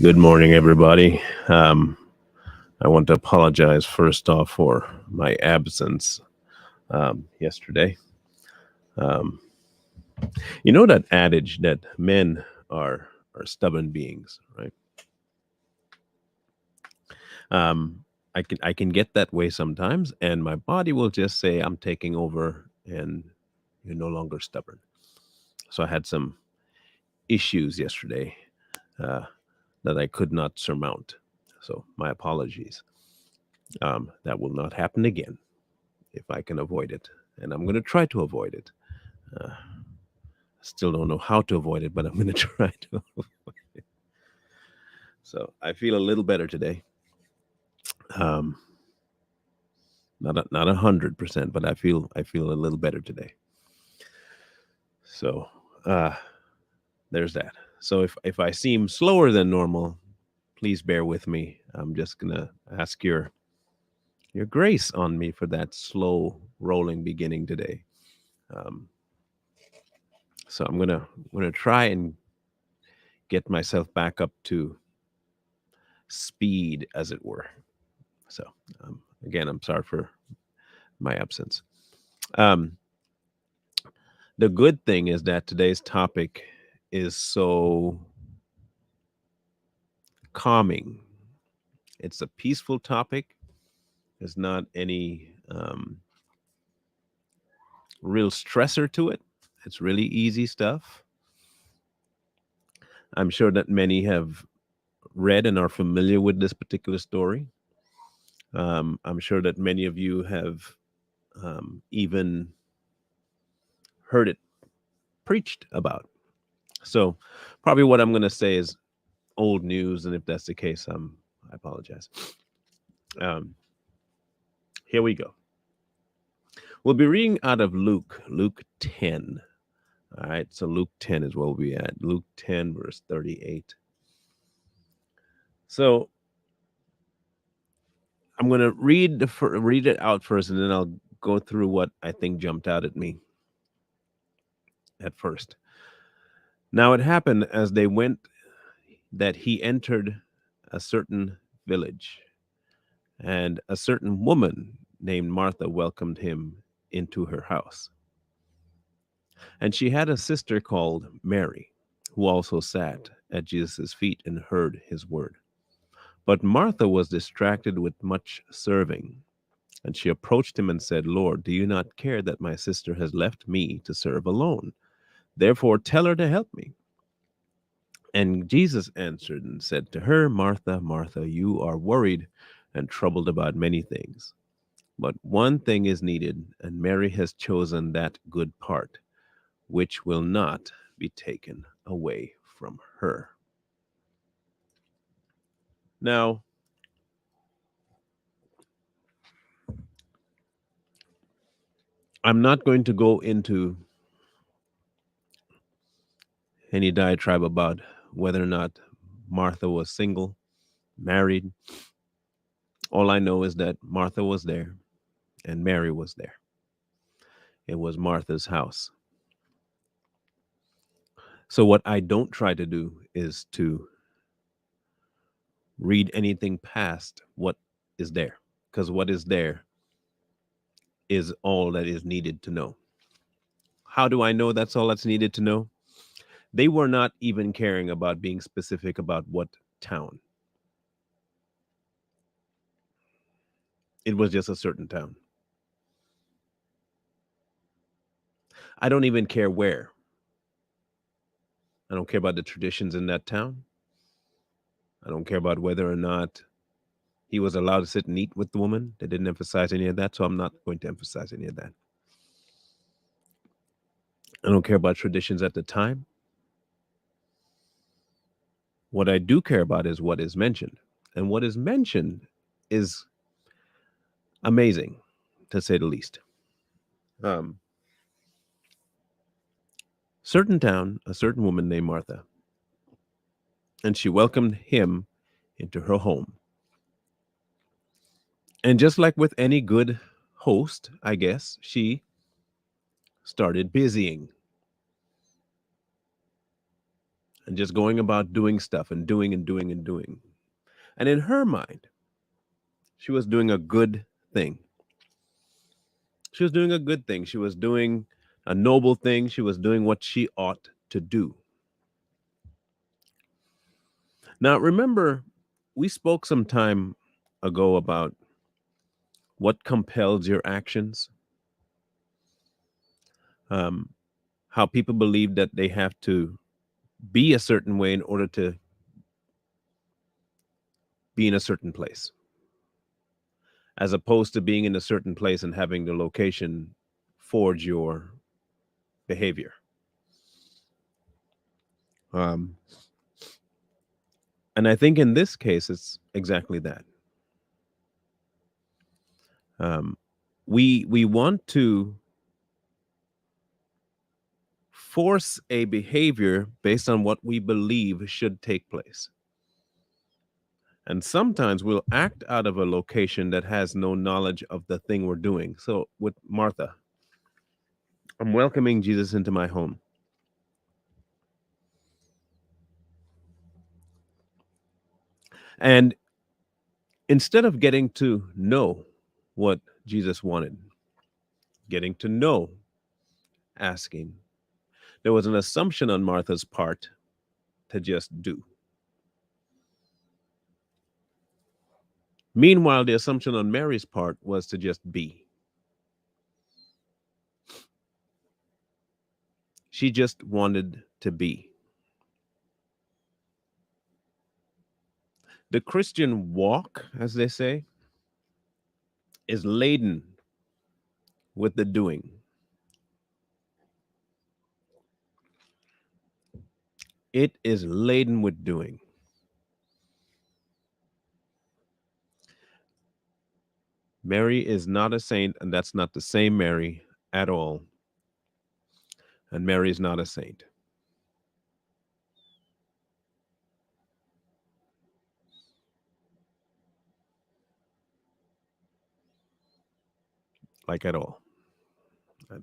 Good morning, everybody. I want to apologize first off for my absence yesterday. Um, you know that adage that men are stubborn beings, right? I can get that way sometimes, and my body will just say I'm taking over, and you're no longer stubborn. So I had some issues yesterday uh, that I could not surmount. So my apologies. That will not happen again if I can avoid it. And I'm going to try to avoid it. Uh, Still don't know how to avoid it, but I'm going to try to. So I feel a little better today. Um, not 100%, but I feel a little better today. So uh, there's that. So if I seem slower than normal, please bear with me. I'm just gonna ask your grace on me for that slow rolling beginning today. Um, so I'm gonna try and get myself back up to speed, as it were. So again, I'm sorry for my absence. Um, the good thing is that today's topic is so calming. It's a peaceful topic. There's not any real stressor to it. It's really easy stuff. I'm sure that many have read and are familiar with this particular story. I'm sure that many of you have even heard it preached about. So, probably what I'm going to say is old news, and if that's the case, I apologize. Um, Here we go. We'll be reading out of Luke 10. All right, so Luke 10 is where we'll be at. Luke 10, verse 38. So I'm going to read it out first, and then I'll go through what I think jumped out at me at first. Now it happened as they went that he entered a certain village, and a certain woman named Martha welcomed him into her house. And she had a sister called Mary, who also sat at Jesus' feet and heard his word. But Martha was distracted with much serving. And she approached him and said, Lord, do you not care that my sister has left me to serve alone? Therefore, tell her to help me. And Jesus answered and said to her, Martha, Martha, you are worried and troubled about many things. But one thing is needed, and Mary has chosen that good part, which will not be taken away from her. Now, I'm not going to go into any diatribe about whether or not Martha was single, married. All I know is that Martha was there and Mary was there. It was Martha's house. So, what I don't try to do is to read anything past what is there, because what is there is all that is needed to know. How do I know that's all that's needed to know? They were not even caring about being specific about what town. It was just a certain town. I don't even care where. I don't care about the traditions in that town. I don't care about whether or not he was allowed to sit and eat with the woman. They didn't emphasize any of that, so I'm not going to emphasize any of that. I don't care about traditions at the time. What I do care about is what is mentioned. And what is mentioned is amazing, to say the least. Um, Certain town, a certain woman named Martha, and she welcomed him into her home. And just like with any good host, I guess, she started busying. and just going about doing stuff and doing and doing and doing. And in her mind, she was doing a good thing. She was doing a good thing. She was doing a noble thing. She was doing what she ought to do. Now, remember, we spoke some time ago about what compels your actions, um, how people believe that they have to be a certain way in order to be in a certain place, as opposed to being in a certain place and having the location forge your behavior. Um, and I think in this case, it's exactly that. Um, we want to force a behavior based on what we believe should take place. And sometimes we'll act out of a location that has no knowledge of the thing we're doing. So with Martha, I'm welcoming Jesus into my home. And instead of getting to know what Jesus wanted, getting to know, asking, there was an assumption on Martha's part to just do. Meanwhile, the assumption on Mary's part was to just be. She just wanted to be. The Christian walk, as they say, is laden with the doing. It is laden with doing. Mary is not a saint, and that's not the same Mary at all. And Mary is not a saint. Like at all. Uh,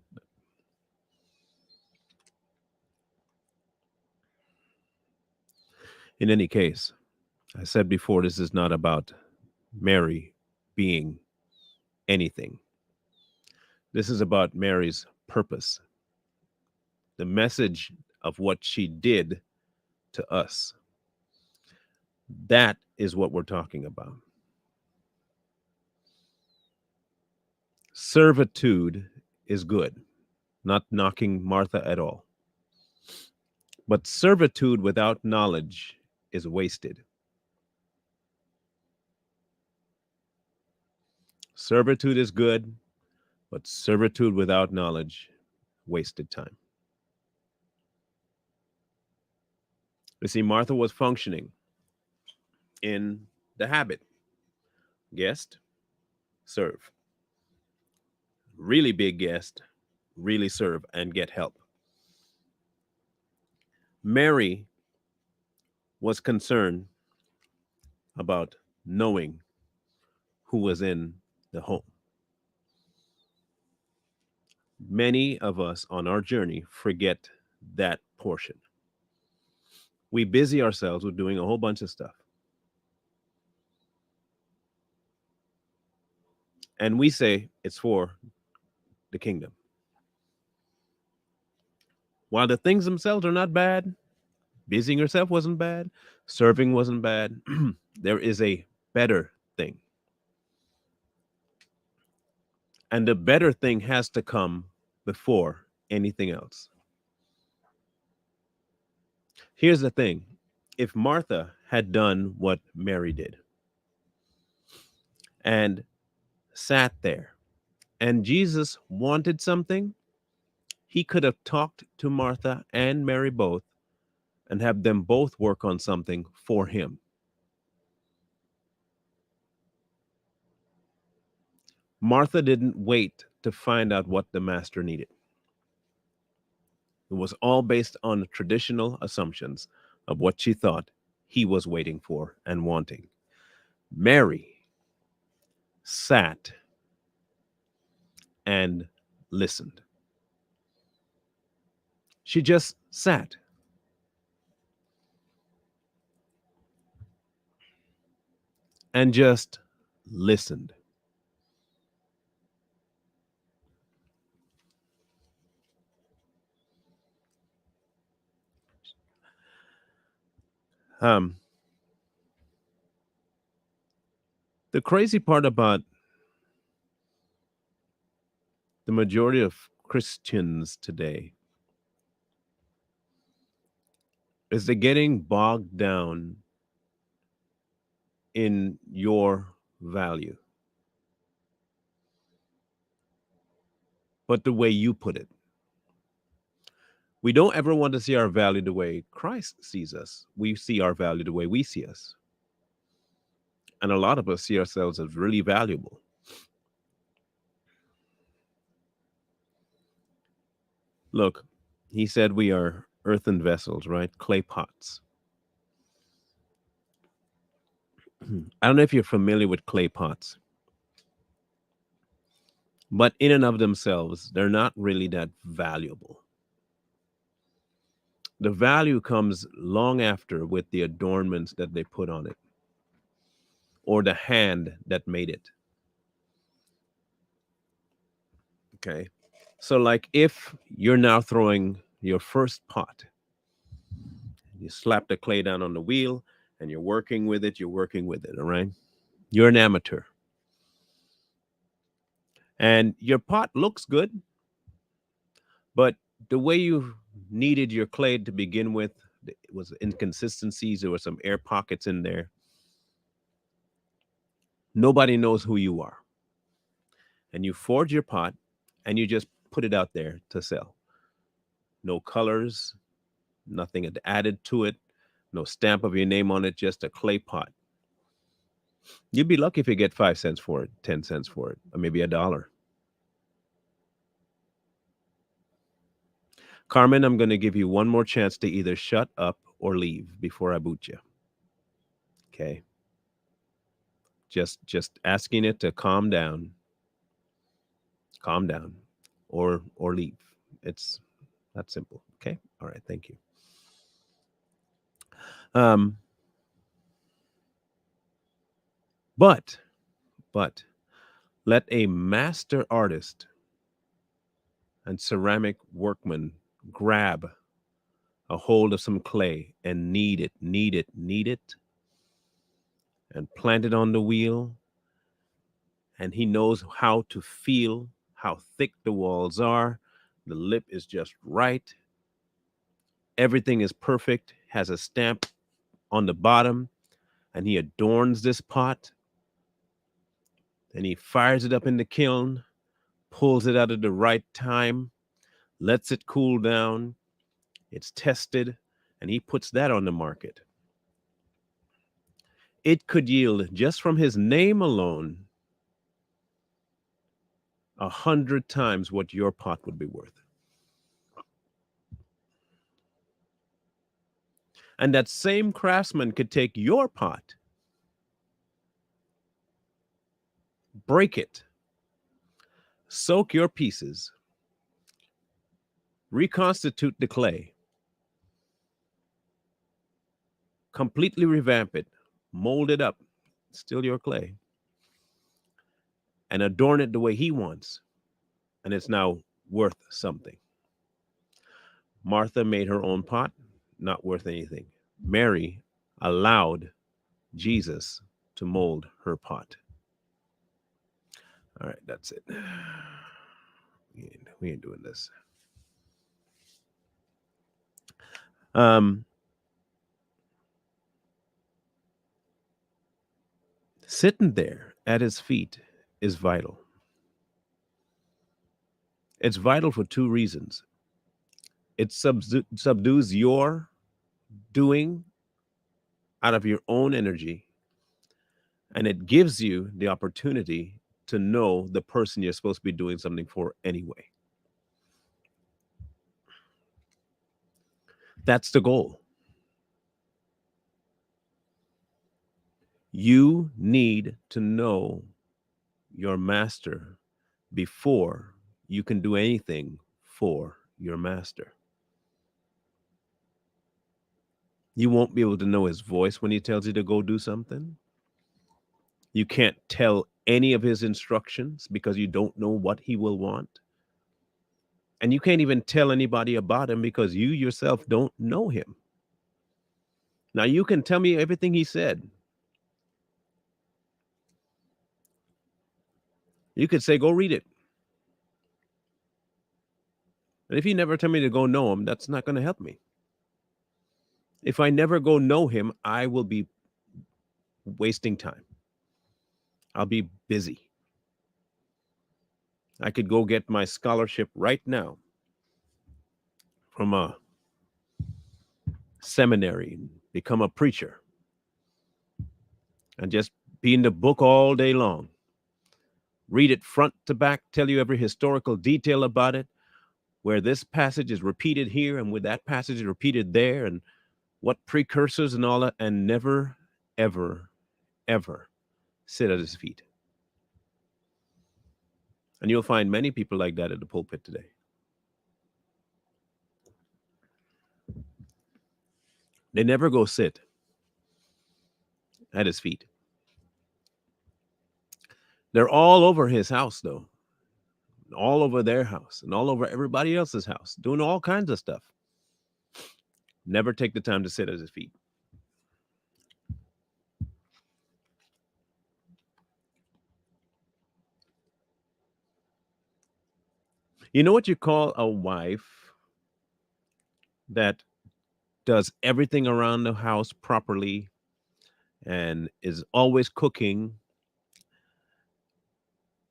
In any case, I said before, this is not about Mary being anything. This is about Mary's purpose, the message of what she did to us. That is what we're talking about. Servitude is good, not knocking Martha at all. But servitude without knowledge is wasted. Servitude is good, but servitude without knowledge, wasted time. You see, Martha was functioning in the habit guest, serve. Really big guest, really serve and get help. Mary was concerned about knowing who was in the home. Many of us on our journey forget that portion. We busy ourselves with doing a whole bunch of stuff. And we say it's for the kingdom. While the things themselves are not bad, busying yourself wasn't bad, serving wasn't bad, there is a better thing. And the better thing has to come before anything else. Here's the thing, if Martha had done what Mary did and sat there and Jesus wanted something, he could have talked to Martha and Mary both and have them both work on something for him. Martha didn't wait to find out what the master needed. It was all based on traditional assumptions of what she thought he was waiting for and wanting. Mary sat and listened. She just sat. and just listened. Um, the crazy part about the majority of Christians today is they're getting bogged down in your value, but the way you put it. We don't ever want to see our value the way Christ sees us. We see our value the way we see us. And a lot of us see ourselves as really valuable. Look, he said we are earthen vessels, right? Clay pots. I don't know if you're familiar with clay pots, but in and of themselves, they're not really that valuable. The value comes long after with the adornments that they put on it or the hand that made it. Okay. So, like if you're now throwing your first pot, you slap the clay down on the wheel and you're working with it, you're working with it. All right. You're an amateur and your pot looks good, but the way you kneaded your clay to begin with, it was inconsistencies. There were some air pockets in there. Nobody knows who you are. And you forge your pot and you just put it out there to sell. No colors, nothing added to it, no stamp of your name on it, just a clay pot. You'd be lucky if you get 5 cents for it, 10 cents for it, or maybe $1. Carmen, I'm going to give you one more chance to either shut up or leave before I boot you. Okay. Just asking it to calm down, or leave. It's that simple. Okay. All right. Thank you. Um, but but let a master artist and ceramic workman grab a hold of some clay and knead it, and plant it on the wheel. And he knows how to feel how thick the walls are. The lip is just right. Everything is perfect, has a stamp on the bottom, and he adorns this pot. And he fires it up in the kiln, pulls it out at the right time, lets it cool down. It's tested, and he puts that on the market. It could yield, just from his name alone, 100 times what your pot would be worth. And that same craftsman could take your pot, break it, soak your pieces, reconstitute the clay, completely revamp it, mold it up, still your clay, and adorn it the way he wants. And it's now worth something. Martha made her own pot, not worth anything. Mary allowed Jesus to mold her pot. All right, that's it. We ain't doing this. Um, Sitting there at his feet is vital. It's vital for two reasons. It subdues your doing out of your own energy, and it gives you the opportunity to know the person you're supposed to be doing something for anyway. That's the goal. You need to know your master before you can do anything for your master. You won't be able to know his voice when he tells you to go do something. You can't tell any of his instructions because you don't know what he will want. And you can't even tell anybody about him because you yourself don't know him. Now, you can tell me everything he said. You could say, go read it. And if you never tell me to go know him, that's not going to help me. If I never go know him, I will be wasting time. I'll be busy. I could go get my scholarship right now from a seminary and become a preacher and just be in the book all day long. Read it front to back, tell you every historical detail about it, where this passage is repeated here and where that passage is repeated there, and what precursors and all that, and never, ever, ever sit at his feet. And you'll find many people like that at the pulpit today. They never go sit at his feet. They're all over his house, though, all over their house and all over everybody else's house, doing all kinds of stuff. Never take the time to sit at his feet. You know what you call a wife that does everything around the house properly and is always cooking,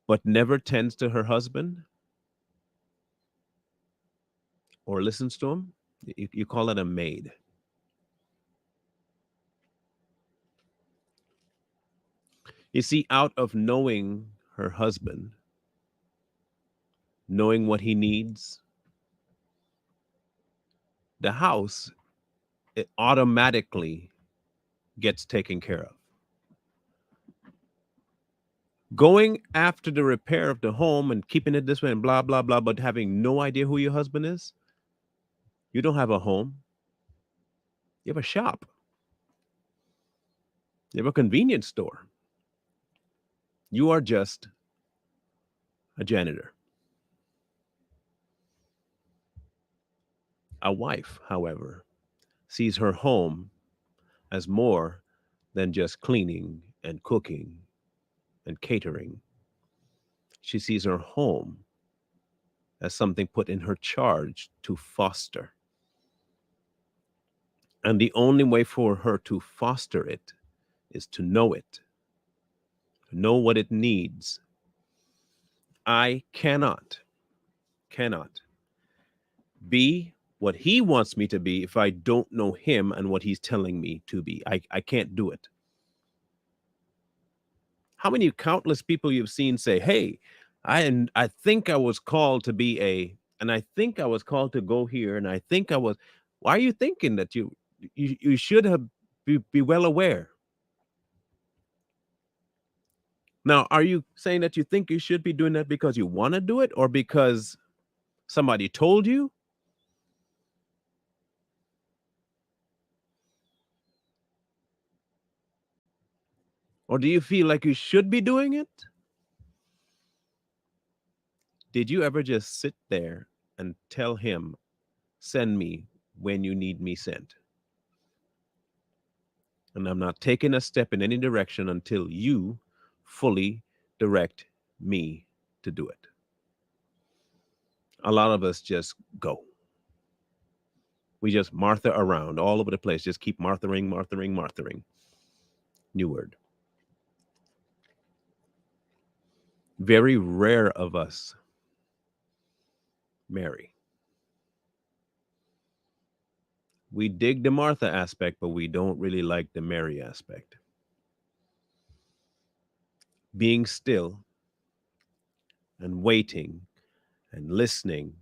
but never tends to her husband or listens to him? You call it a maid. You see, out of knowing her husband, knowing what he needs, the house, it automatically gets taken care of. Going after the repair of the home and keeping it this way and blah, blah, blah, but having no idea who your husband is, you don't have a home. You have a shop. You have a convenience store. You are just a janitor. A wife, however, sees her home as more than just cleaning and cooking and catering. She sees her home as something put in her charge to foster. And the only way for her to foster it is to know it, to know what it needs. I cannot be what he wants me to be if I don't know him and what he's telling me to be. I can't do it. How many countless people you've seen say, hey, I think I was called to be and I think I was called to go here, and I think I was. Why are you thinking that you should have be well aware? Now, are you saying that you think you should be doing that because you want to do it or because somebody told you? Or do you feel like you should be doing it? Did you ever just sit there and tell him, send me when you need me sent? And I'm not taking a step in any direction until you fully direct me to do it. A lot of us just go. We just Martha around all over the place. Just keep Marthering, Marthering, Marthering. New word. Very rare of us marry. We dig the Martha aspect, but we don't really like the Mary aspect. Being still and waiting and listening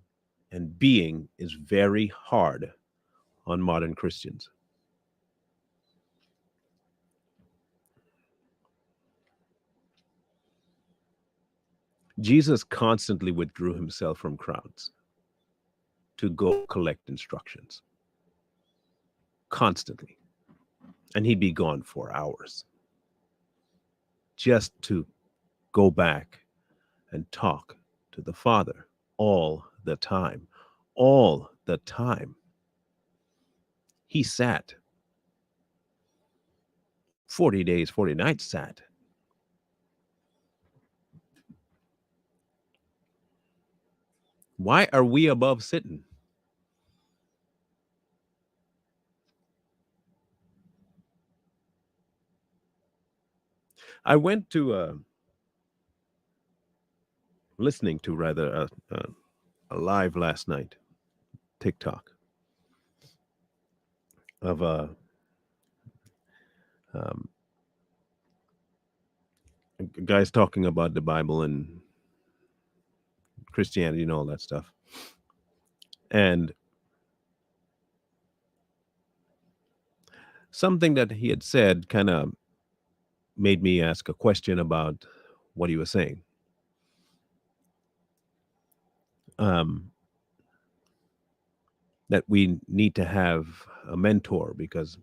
and being is very hard on modern Christians. Jesus constantly withdrew himself from crowds to go collect instructions. Constantly. And he'd be gone for hours. just to go back and talk to the Father all the time. All the time. He sat 40 days, 40 nights, sat. Why are we above sitting? I went to listening to rather a live last night, TikTok, of um, guys talking about the Bible and Christianity and all that stuff. And something that he had said kind of made me ask a question about what he was saying. Um, that we need to have a mentor because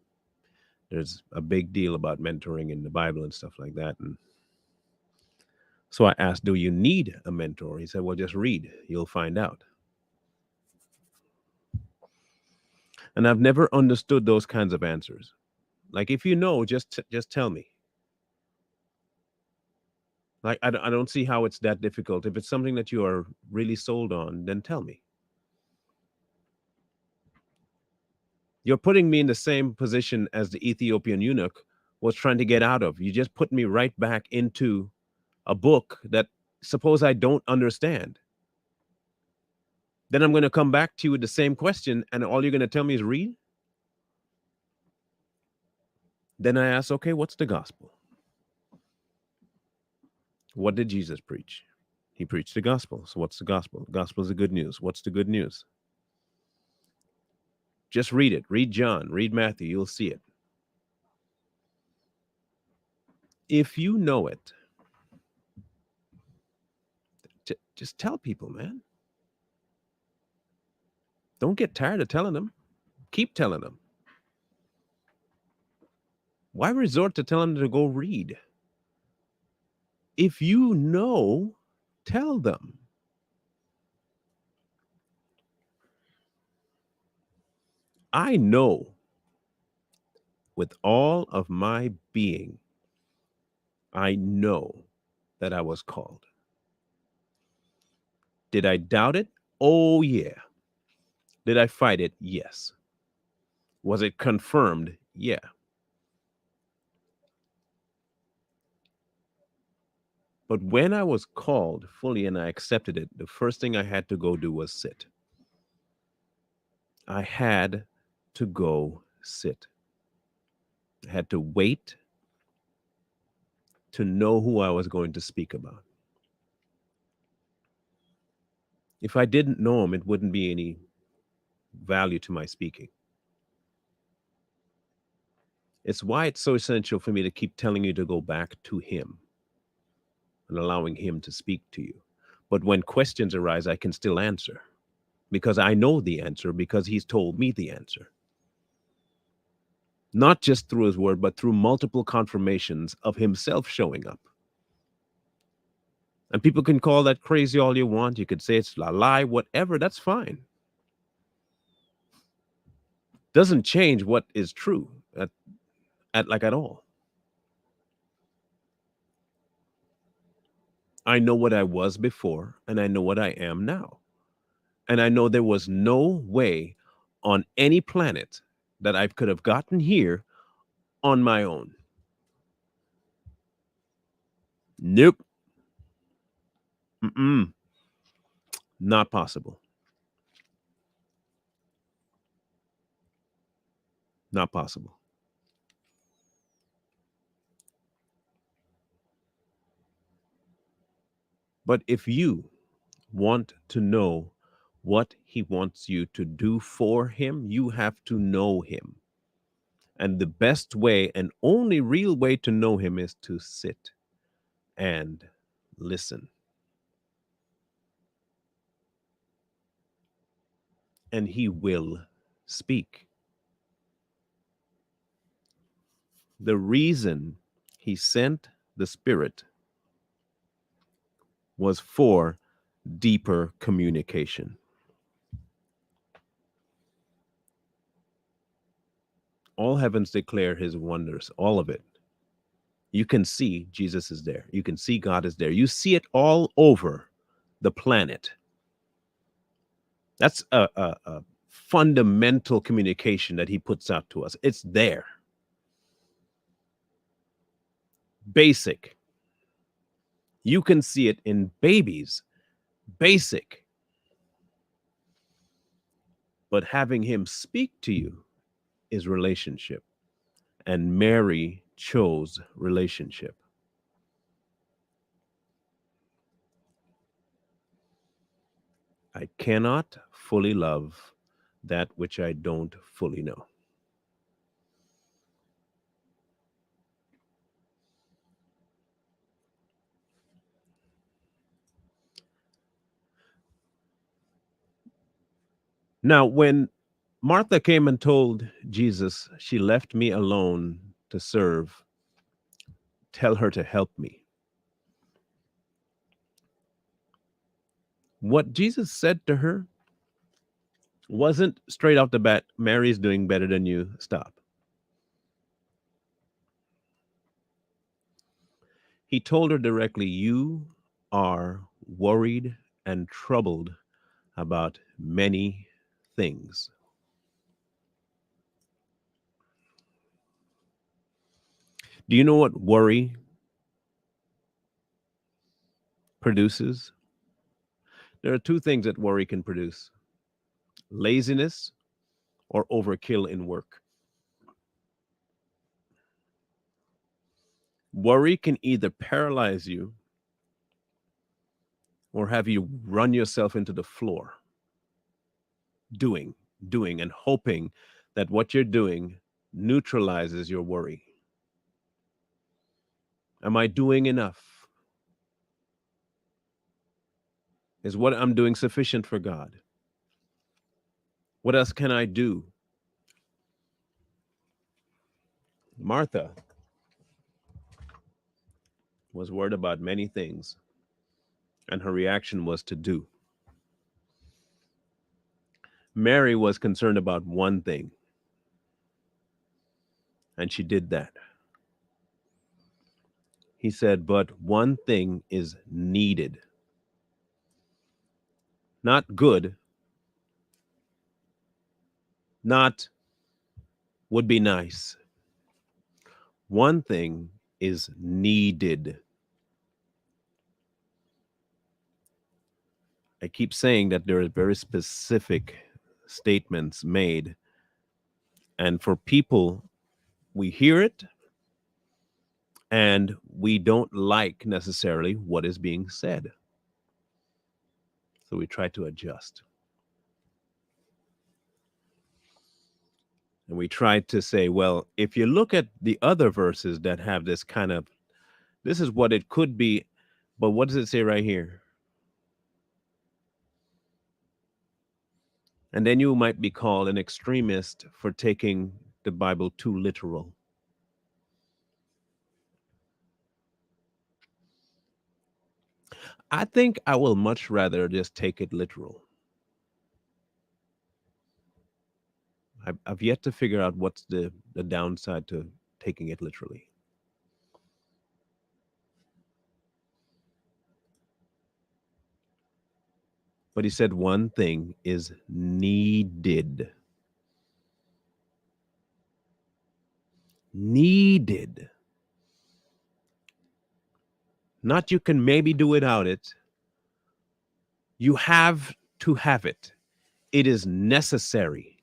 there's a big deal about mentoring in the Bible and stuff like that. And so I asked, do you need a mentor? He said, well, just read, you'll find out. And I've never understood those kinds of answers. Like, if you know, just tell me. Like, I don't see how it's that difficult. If it's something that you are really sold on, then tell me. You're putting me in the same position as the Ethiopian eunuch was trying to get out of. You just put me right back into a book that suppose I don't understand. Then I'm going to come back to you with the same question, and all you're going to tell me is read. Then I ask, okay, what's the gospel? What did Jesus preach? He preached the gospel. So what's the gospel? The gospel is the good news. What's the good news? Just read it. Read John, read Matthew. You'll see it. If you know it, just tell people, man. Don't get tired of telling them. Keep telling them. Why resort to telling them to go read? If you know, tell them. I know with all of my being, I know that I was called. Did I doubt it? Oh, yeah. Did I fight it? Yes. Was it confirmed? Yeah. But when I was called fully and I accepted it, the first thing I had to go do was sit. I had to go sit. I had to wait to know who I was going to speak about. If I didn't know him, it wouldn't be any value to my speaking. It's why it's so essential for me to keep telling you to go back to him and allowing him to speak to you. But when questions arise, I can still answer because I know the answer because he's told me the answer. Not just through his word, but through multiple confirmations of himself showing up. And people can call that crazy all you want. You could say it's a lie, whatever, that's fine. Doesn't change what is true at all. I know what I was before, and I know what I am now. And I know there was no way on any planet that I could have gotten here on my own. Nope. Mm-mm. Not possible. Not possible. But if you want to know what he wants you to do for him, you have to know him. And the best way and only real way to know him is to sit and listen. And he will speak. The reason he sent the Spirit was for deeper communication. All heavens declare his wonders, all of it. You can see Jesus is there. You can see God is there. You see it all over the planet. That's a fundamental communication that he puts out to us. It's there. Basic. You can see it in babies. Basic. But having him speak to you is relationship. And Mary chose relationship. I cannot fully love that which I don't fully know. Now, when Martha came and told Jesus, she left me alone to serve, tell her to help me. What Jesus said to her wasn't straight off the bat, Mary's doing better than you, stop. He told her directly, you are worried and troubled about many things. Do you know what worry produces? There are two things that worry can produce: laziness or overkill in work. Worry can either paralyze you or have you run yourself into the floor, doing, and hoping that what you're doing neutralizes your worry. Am I doing enough? Is what I'm doing sufficient for God? What else can I do? Martha was worried about many things, and her reaction was to do. Mary was concerned about one thing, and she did that. He said, but one thing is needed. Not good, not would be nice. One thing is needed. I keep saying that there are very specific statements made. And for people, we hear it and we don't like necessarily what is being said. So we try to adjust. And we try to say, well, if you look at the other verses that have this kind of, this is what it could be, but what does it say right here? And then you might be called an extremist for taking the Bible too literal. I think I will much rather just take it literal. I've yet to figure out what's the downside to taking it literally. But he said one thing is needed. Needed. Not you can maybe do without it. You have to have it. It is necessary.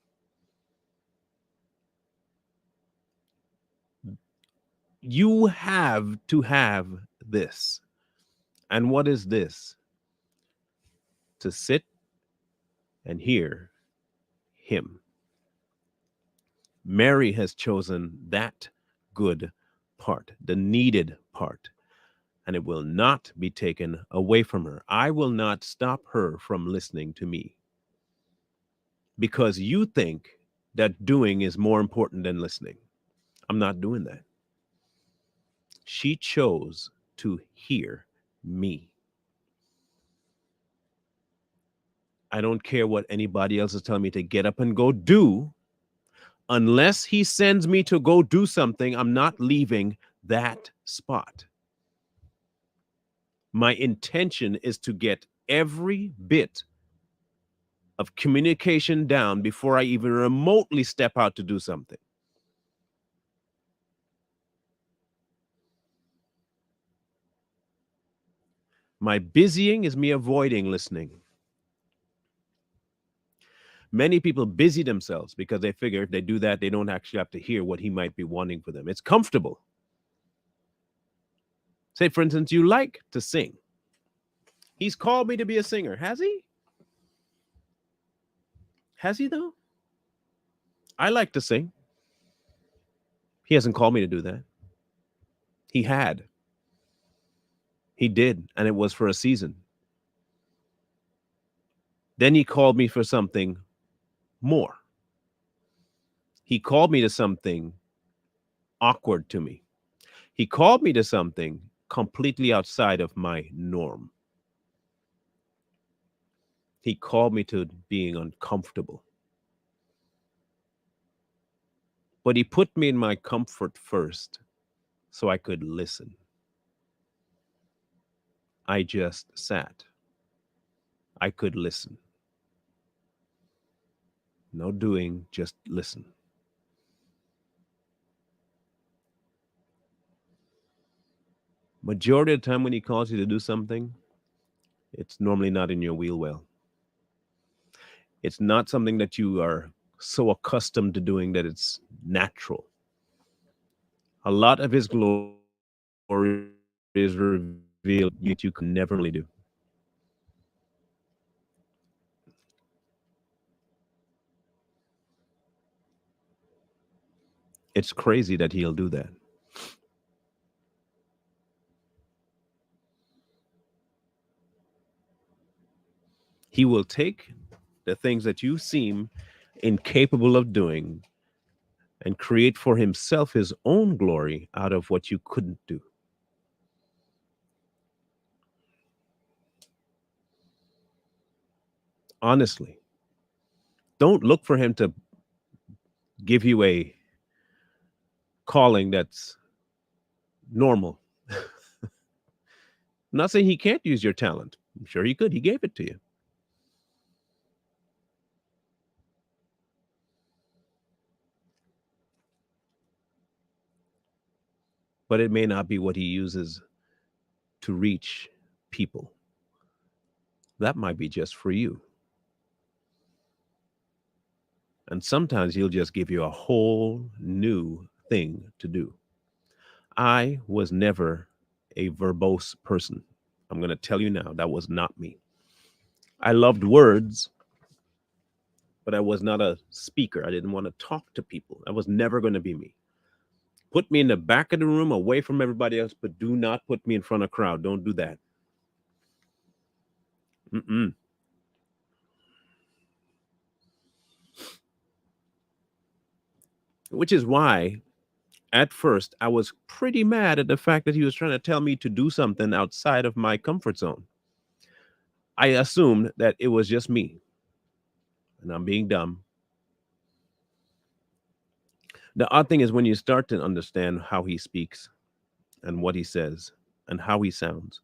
You have to have this. And what is this? To sit and hear him. Mary has chosen that good part, the needed part, and it will not be taken away from her. I will not stop her from listening to me because you think that doing is more important than listening. I'm not doing that. She chose to hear me. I don't care what anybody else is telling me to get up and go do. Unless he sends me to go do something, I'm not leaving that spot. My intention is to get every bit of communication down before I even remotely step out to do something. My busying is me avoiding listening. Many people busy themselves because they figure if they do that, they don't actually have to hear what he might be wanting for them. It's comfortable. Say, for instance, you like to sing. He's called me to be a singer. Has he? Has he, though? I like to sing. He hasn't called me to do that. He had. He did, and it was for a season. Then he called me for something more. He called me to something awkward to me. He called me to something completely outside of my norm. He called me to being uncomfortable. But he put me in my comfort first so I could listen. I just sat. I could listen. No doing, just listen. Majority of the time when he calls you to do something, it's normally not in your wheel well. It's not something that you are so accustomed to doing that it's natural. A lot of his glory is revealed you can never really do. It's crazy that he'll do that. He will take the things that you seem incapable of doing and create for himself his own glory out of what you couldn't do. Honestly, don't look for him to give you a calling that's normal. I'm not saying he can't use your talent. I'm sure he could. He gave it to you. But it may not be what he uses to reach people. That might be just for you. And sometimes he'll just give you a whole new thing to do. I was never a verbose person. I'm going to tell you now, that was not me. I loved words, but I was not a speaker. I didn't want to talk to people. That was never going to be me. Put me in the back of the room away from everybody else, but do not put me in front of a crowd. Don't do that. Mm-mm. Which is why at first I was pretty mad at the fact that he was trying to tell me to do something outside of my comfort zone. I assumed that it was just me and I'm being dumb. The odd thing is when you start to understand how he speaks and what he says and how he sounds,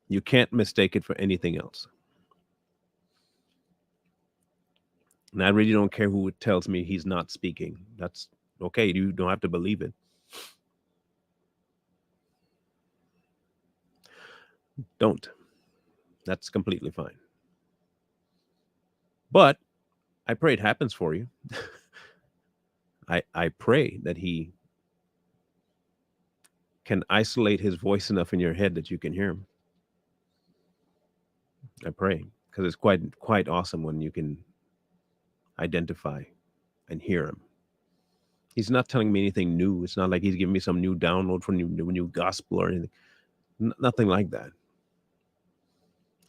you can't mistake it for anything else. And I really don't care who tells me he's not speaking. That's okay. You don't have to believe it. Don't. That's completely fine. But I pray it happens for you. I pray that he can isolate his voice enough in your head that you can hear him. I pray because it's quite awesome when you can identify and hear him. He's not telling me anything new. It's not like he's giving me some new download from new gospel or anything. Nothing like that.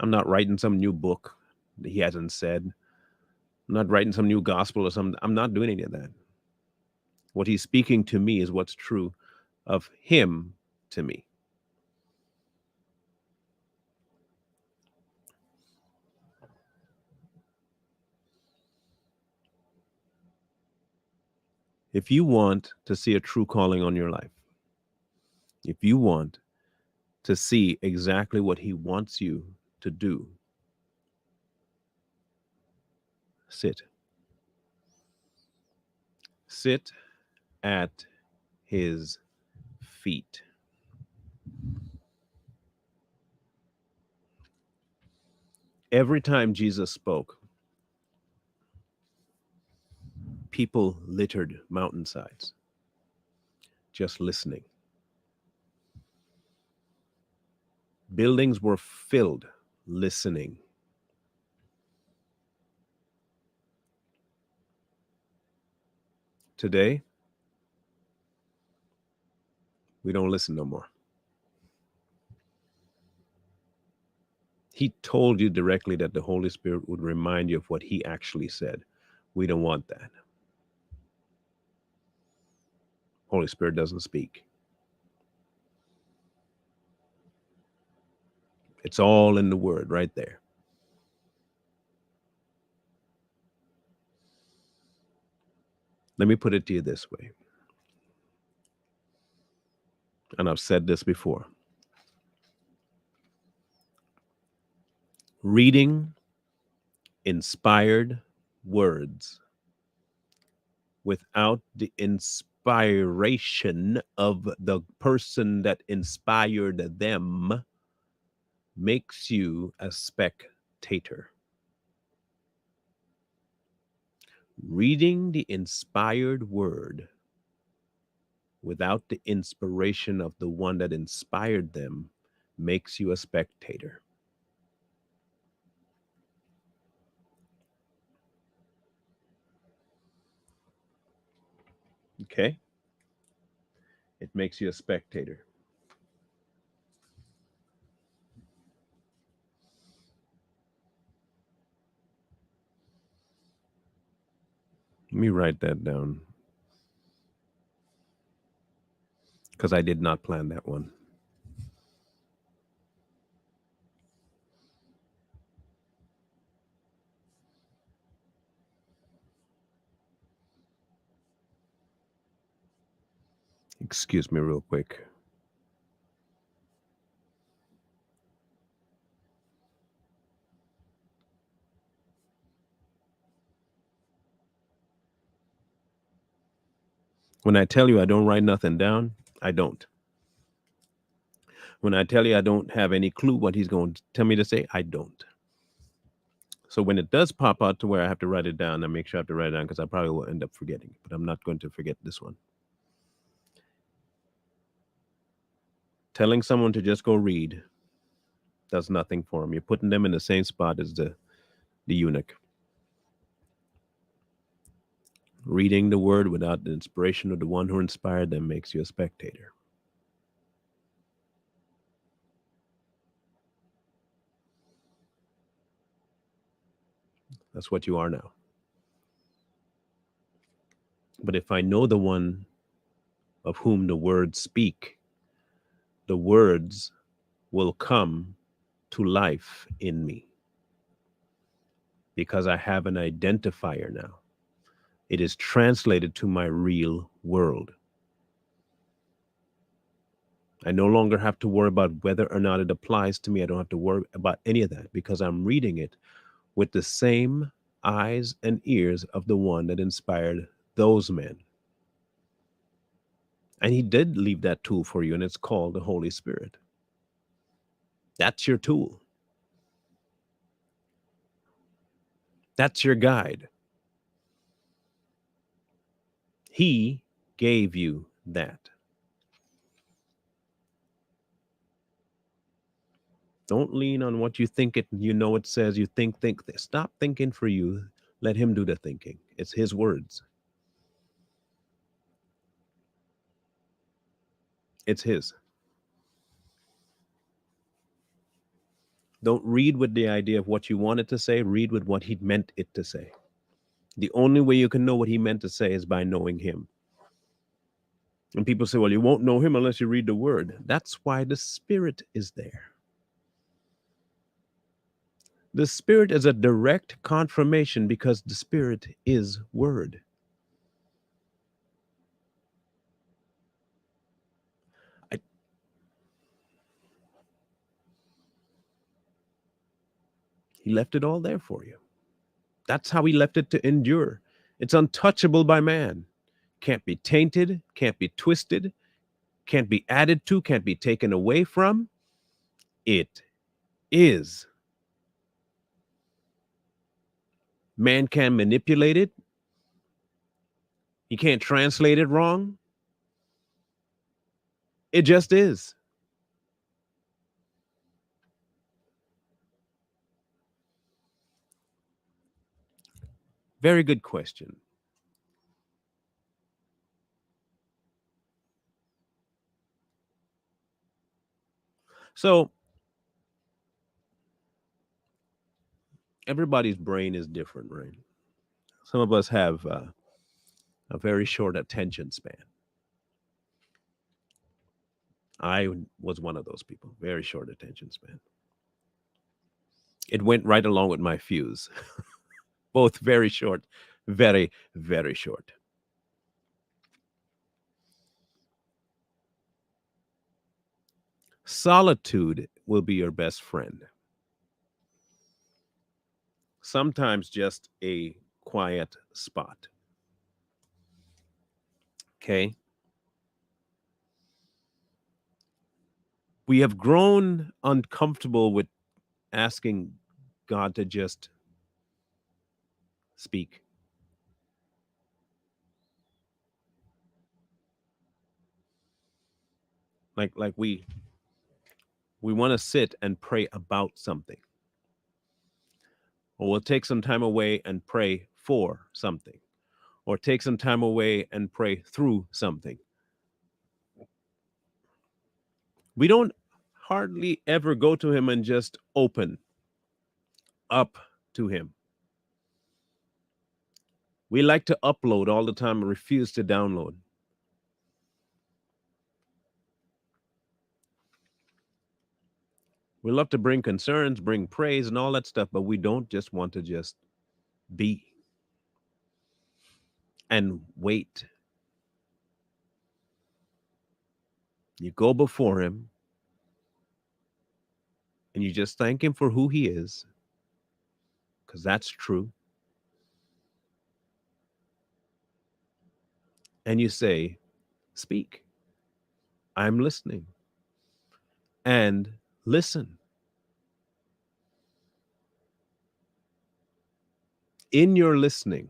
I'm not writing some new book that he hasn't said. I'm not writing some new gospel or something. I'm not doing any of that. What he's speaking to me is what's true of him to me. If you want to see a true calling on your life, if you want to see exactly what he wants you to do, sit. Sit at his feet. Every time Jesus spoke, people littered mountainsides just listening. Buildings were filled listening. Today, we don't listen no more. He told you directly that the Holy Spirit would remind you of what he actually said. We don't want that. Holy Spirit doesn't speak. It's all in the word right there. Let me put it to you this way. And I've said this before. Reading inspired words without the inspiration of the person that inspired them makes you a spectator. Reading the inspired word without the inspiration of the one that inspired them makes you a spectator. Okay? It makes you a spectator. Let me write that down because I did not plan that one. Excuse me, real quick. When I tell you I don't write nothing down, I don't. When I tell you I don't have any clue what he's going to tell me to say, I don't. So when it does pop out to where I have to write it down, I make sure I have to write it down because I probably will end up forgetting it, but I'm not going to forget this one. Telling someone to just go read does nothing for them. You're putting them in the same spot as the eunuch. Reading the word without the inspiration of the one who inspired them makes you a spectator. That's what you are now. But if I know the one of whom the words speak, the words will come to life in me because I have an identifier now. It is translated to my real world. I no longer have to worry about whether or not it applies to me. I don't have to worry about any of that because I'm reading it with the same eyes and ears of the one that inspired those men. And he did leave that tool for you, and it's called the Holy Spirit. That's your tool. That's your guide. He gave you that. Don't lean on what you think it, you know, it says. You think. Stop thinking for you. Let him do the thinking. It's his words. It's his. Don't read with the idea of what you wanted to say. Read with what he meant it to say. The only way you can know what he meant to say is by knowing him. And people say, well, you won't know him unless you read the word. That's why the Spirit is there. The Spirit is a direct confirmation because the Spirit is word. I, he left it all there for you. That's how he left it to endure. It's untouchable by man. Can't be tainted, can't be twisted, can't be added to, can't be taken away from. It is. Man can manipulate it. You can't translate it wrong. It just is. Very good question. So, everybody's brain is different, right? Some of us have a very short attention span. I was one of those people, very short attention span. It went right along with my fuse, both very short, very, very short. Solitude will be your best friend. Sometimes just a quiet spot. Okay. We have grown uncomfortable with asking God to just speak. Like we want to sit and pray about something. Or we'll take some time away and pray for something. Or take some time away and pray through something. We don't hardly ever go to him and just open up to him. We like to upload all the time and refuse to download. We love to bring concerns, bring praise, and all that stuff, but we don't just want to just be and wait. You go before him and you just thank him for who he is, because that's true. And you say, speak. I'm listening. And listen. In your listening,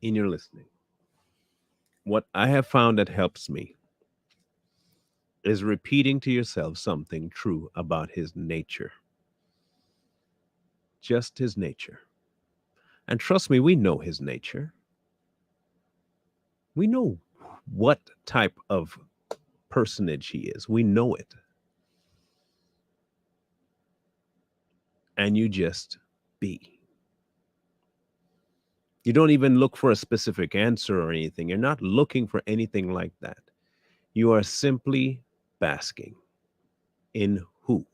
in your listening, what I have found that helps me is repeating to yourself something true about his nature, just his nature. And trust me, we know his nature. We know what type of personage he is. We know it. And you just be. You don't even look for a specific answer or anything. You're not looking for anything like that. You are simply basking in who.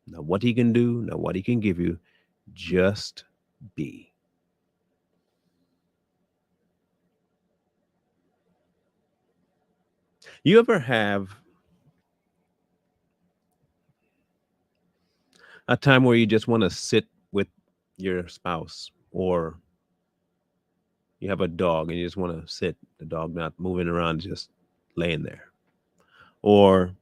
Not what he can do, not what he can give you. Just be. You ever have a time where you just want to sit with your spouse, or you have a dog and you just want to sit, the dog not moving around, just laying there? Or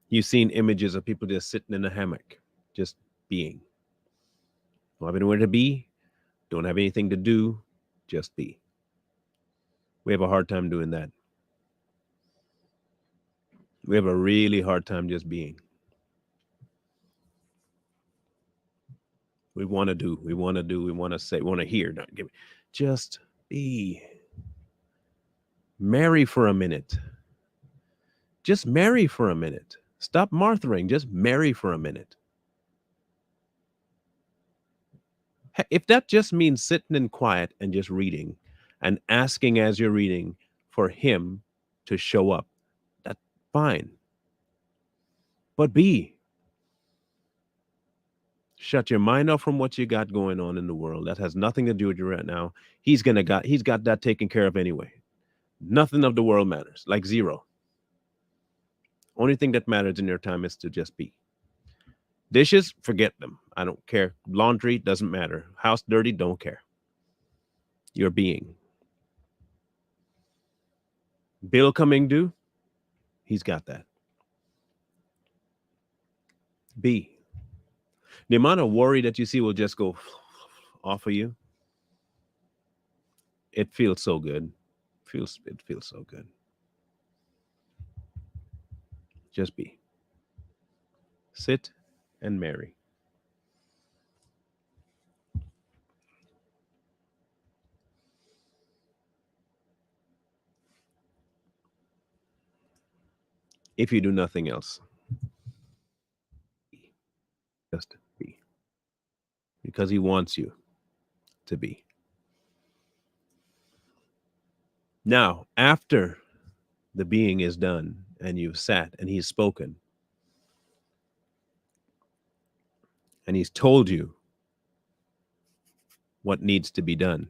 you've seen images of people just sitting in a hammock, just being. Don't have anywhere to be, don't have anything to do, just be. We have a hard time doing that. We have a really hard time just being. We want to do, we want to do, we want to say, we want to hear. Not give. Just be. Marry for a minute. Just marry for a minute. Stop marthering. Just marry for a minute. If that just means sitting in quiet and just reading and asking as you're reading for him to show up. That's fine. But B, shut your mind off from what you got going on in the world. That has nothing to do with you right now. He's got that taken care of anyway. Nothing of the world matters. Like zero. Only thing that matters in your time is to just be. Dishes, forget them. I don't care. Laundry doesn't matter. House dirty, don't care. You're being. Bill coming due, he's got that. B. The amount of worry that you see will just go off of you. It feels so good. It feels so good. Just be. Sit and marry. If you do nothing else, just be. Because he wants you to be. Now, after the being is done and you've sat and he's spoken and he's told you what needs to be done,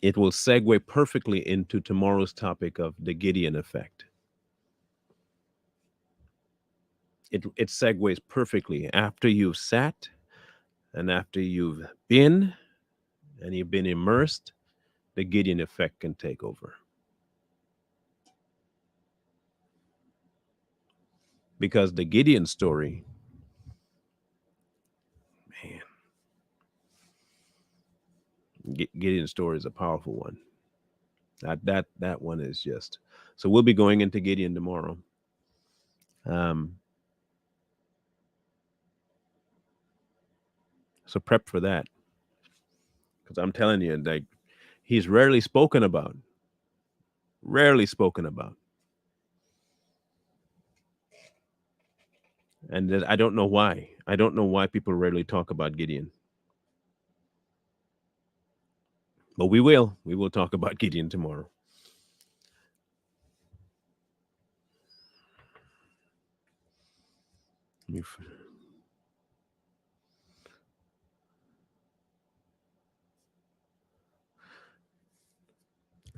it will segue perfectly into tomorrow's topic of the Gideon effect. It segues perfectly after you've sat and after you've been and you've been immersed, the Gideon effect can take over. Because the Gideon story, man, Gideon story is a powerful one. That one is just. So we'll be going into Gideon tomorrow. Um, so prep for that, because I'm telling you, like, he's rarely spoken about. Rarely spoken about. And I don't know why. I don't know why people rarely talk about Gideon. But we will. We will talk about Gideon tomorrow.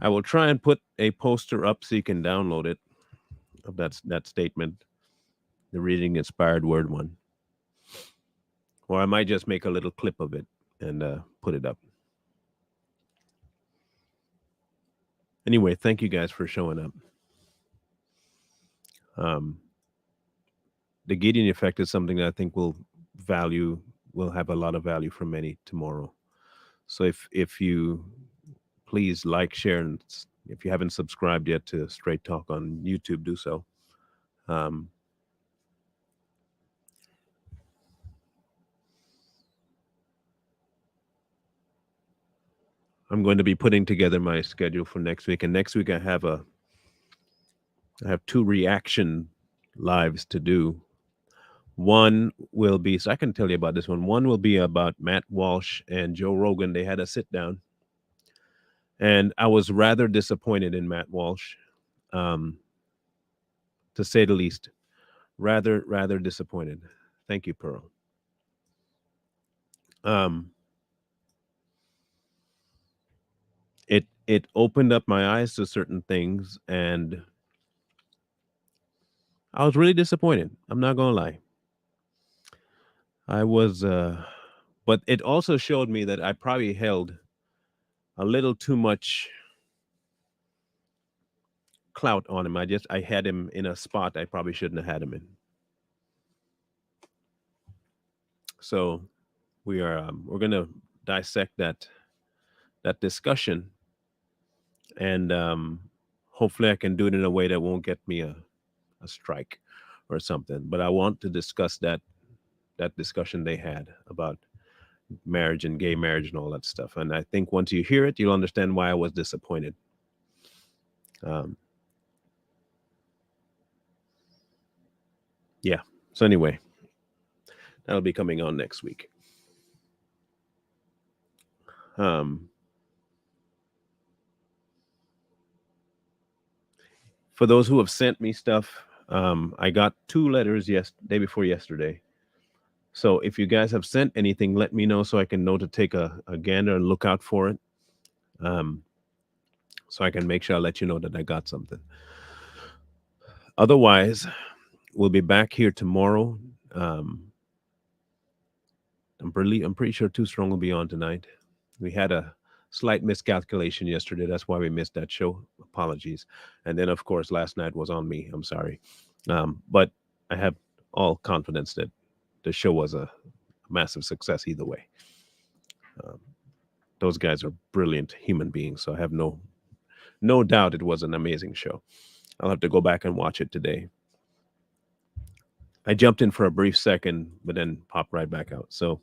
I will try and put a poster up so you can download it of that statement, the reading inspired word one. Or I might just make a little clip of it and put it up. Anyway, thank you guys for showing up. The Gideon effect is something that I think will have a lot of value for many tomorrow. So if you please like, share, and if you haven't subscribed yet to Straight Talk on YouTube, do so. I'm going to be putting together my schedule for next week, and next week I have two reaction lives to do. One will be, so I can tell you about this one. One will be about Matt Walsh and Joe Rogan. They had a sit down, and I was rather disappointed in Matt Walsh, to say the least. Rather disappointed. Thank you, Pearl. It opened up my eyes to certain things, and I was really disappointed. I'm not gonna lie. I was, but it also showed me that I probably held a little too much clout on him. I had him in a spot I probably shouldn't have had him in. So we're gonna dissect that discussion, and hopefully I can do it in a way that won't get me a strike or something. But I want to discuss that discussion they had about marriage and gay marriage and all that stuff. And I think once you hear it, you'll understand why I was disappointed. Yeah. So anyway, that'll be coming on next week. For those who have sent me stuff, I got 2 letters day before yesterday. So if you guys have sent anything, let me know so I can know to take a gander and look out for it. So I can make sure I let you know that I got something. Otherwise, we'll be back here tomorrow. I'm pretty sure Too Strong will be on tonight. We had a slight miscalculation yesterday. That's why we missed that show. Apologies. And then, of course, last night was on me. I'm sorry. But I have all confidence that the show was a massive success either way. Those guys are brilliant human beings, so I have no doubt it was an amazing show. I'll have to go back and watch it today. I jumped in for a brief second, but then popped right back out. So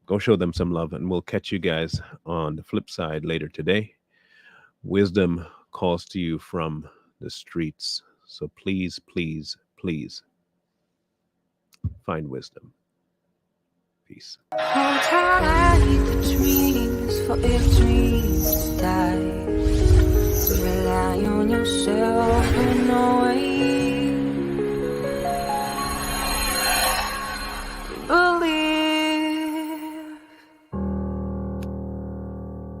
go show them some love, and we'll catch you guys on the flip side later today. Wisdom calls to you from the streets. So please, please, please find wisdom. Peace. Hold tight the dreams, for if dreams die.